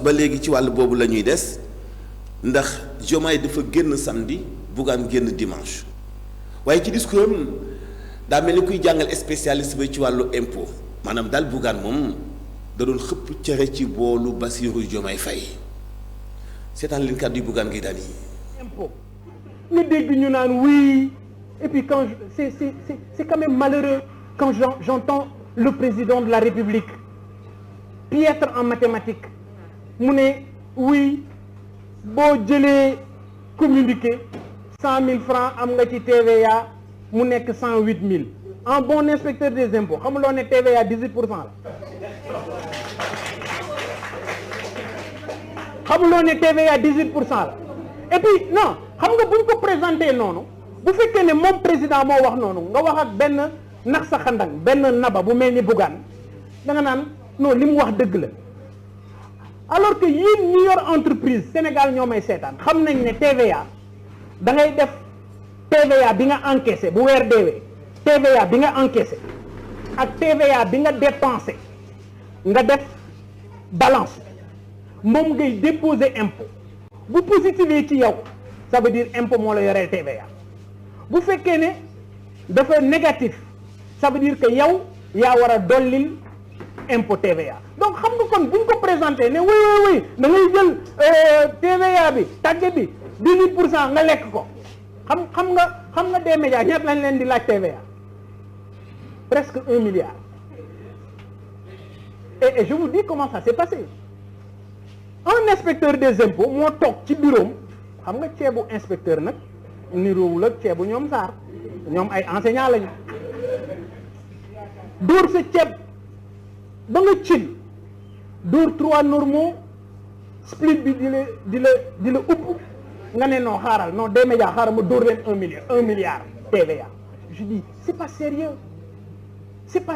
ba léegi ci wàllu boobu la ñuy des ndax Diomaye dafa génn samedi Bougane génn dimanche waaye ci discours am daa mel ni kuy jàngal spécialiste bi ci wàllu impôt maanaam daal Bougane moom da doon xëpp cere ci boolu Bassirou Diomaye Faye seetaan leen kàddu yu Bougane Gueye Dany impôt ñu dégg ñu naan oui et puis quand c'est quand même malheureux quand j'entends le président de la République piètre en mathématiques mu ne oui boo jëlee communiqué 100 000 francs am nga ci TVA mu nekk 108 000 en bon inspecteur des impôts xamuloo ne TVA 18% la xamuloo ne TVA 18% la et puis non xam nga buñ ko présenté noonu bu fekkee ne moom président moo wax noonu nga wax ak benn nax sa xandang benn naba bu mel ni Bougane da nga naan non li mu wax dëgg la alors que yéen ñi yor entreprise Sénégal ñoo may seetaan xam nañ ne TVA da ngay def TVA bi nga encaissé bu weer deewee TVA bi nga encaissé ak TVA bi nga dépensé nga def balance moom ngay déposer impôt bu positivé ci yow ça veut dire impôt moo la yoree TVA bu fekkee ne dafa négatif ça veut dire que yow yaa war a dollil impôt TVA donc xam nga kon buñ ko présenté ne oui da ngay jël TVA bi tàgge bi 18% nga lekk ko xam nga des médias ñaata lañ leen di laaj TVA presque 1 milliard et je vous dis comment ça s'est passé un inspecteur des impôts moo toog ci bureau xam nga ceebu inspecteur nag niroowul ak ceebu ñoom Sarr ñoom ay enseignants lañu dóor sa ceeb ba nga cin dóor 3 normaux split bi di la upp nga ne non xaaral non des médias xaaral ma dóor leen 1 milliard TVA je dis c'est pas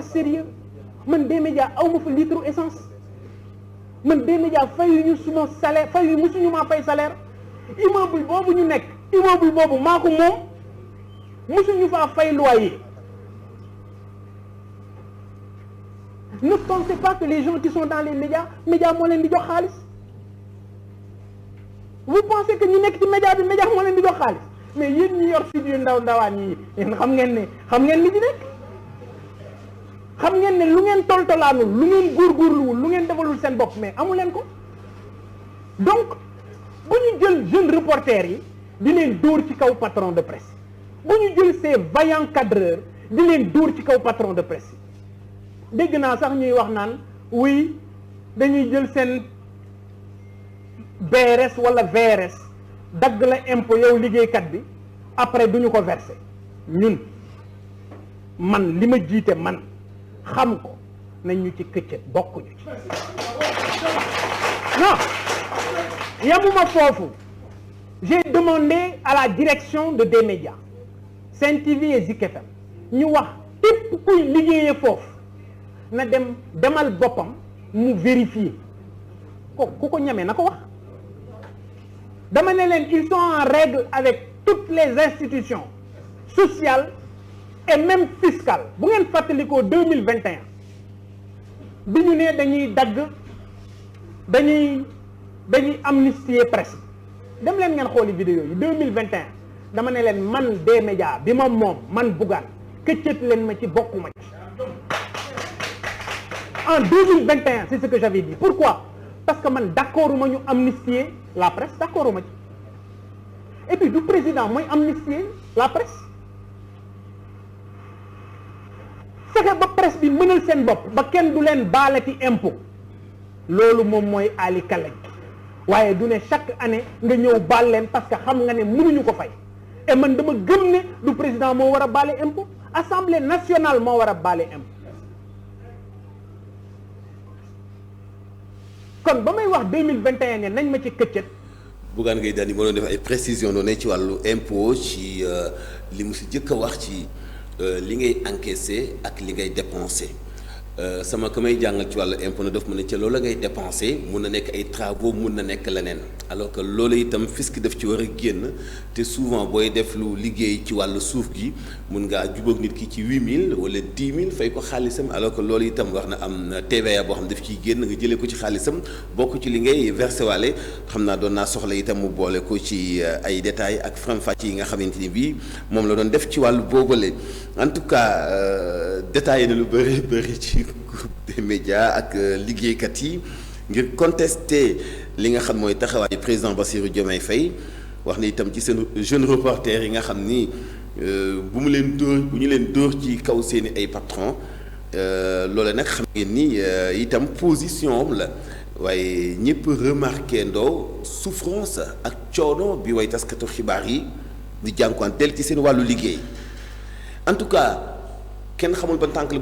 sérieux man des médias aw ma fa litre essence man des médias fayuñu suma salaire musuñu maa fay salaire immeuble boobu ñu nekk immeuble boobu maa ko moom musuñu faa fay loyer. Ne pensez pas que les gens qui sont dans les médias moo leen di jox xaalis vous pensez que ñu nekk ci média moo leen di jox xaalis mais yéen ñi yor site yu ndawaan yi yéen xam ngeen li ci nekk xam ngeen ne lu ngeen toltolaanul lu ngeen góorgóorluwul lu ngeen defalul seen bopp mais amu leen ko donc bu ñu jël jeune reporter yi di leen dóor ci kaw patron de presse bu ñu jël ces vaillants cadreurs di leen dóor ci kaw patron de presse dégg naa sax ñuy wax naan oui dañuy jël seen BRS wala VRS dagg la impôt yow liggéeykat bi après duñu ko verser ñun man li ma jiite man xam ko nañ ñu ci këccët bokkuñu ci non yamuma foofu j'ai demandé à la direction de des médias Sen TV et Zik FM ñu wax képp kuy liggéeyee foofu na demal boppam mu vérifier ku ko ñamee na ko wax dama ne leen ils sont en règle avec toutes les institutions sociales et même fiscales bu ngeen fàttalikoo 2021 bi ñu ne dañuy amnistier presse dem leen ngeen xooli vidéo yi 2021 dama ne leen man des médias bi ma moom man Bougane këccët leen ma ci bokkuma ci en 2021 c'est ce que j'avais dit pourquoi parce que man d'accord ma ñu amnistier la presse d'accord ma ci et puis du président mooy amnistier la presse fexe ba presse bi mënal seen bopp ba kenn du leen baalati impôt loolu moom mooy Ali Kalaj waaye du ne chaque année nga ñëw baal leen parce que xam nga ne mënuñu ko fay et man dama gëm ne du président moo war a baale impôt assemblée nationale moo war a baale impôt kon ba may wax 2021 ne nañ ma ci këccët. Bougane Gueye Dany moo doon def ay précisions doon ci wàllu impôt ci li mu si jëkk a wax ci li ngay encaissé ak li ngay dépensé sama ka may jàngal ci wàllu impôt na daf mën a ca loolu la ngay dépenser mun na nekk ay travaux mun na nekk leneen alors que loolu itam fisc daf ci war a génn te souvent booy def lu liggéey ci wàllu suuf gi mun ngaa jubóog nit ki ci 8000 wala 10 000 fay ko xaalisam alors que loolu itam war na am TVA boo xam daf ciy génn nga jëlee ko ci xaalisam bokk ci li ngay versé waale xam naa doon naa soxla itam mu boole ko ci ay détails ak faram-fàcce yi nga xamante ni bii moom la doon def ci wàllu boobale en tout cas détaillé na lu bëri ci groupe des médias ak liggéeykat yi ngir contester li nga xam mooy taxawaayu président Bassirou Diomaye Faye wax ni itam ci seen jeune reporter yi nga xam ni bu ñu leen dóor ci kaw seeni ay patron loole nag xam ngeen ni itam position am la waaye ñëpp remarqué ndoo souffrance ak coono bi way taskatu xibaar yi di jànkuwanteel ci seen wàllu liggéey en tout cas kenn xamul ban tànk la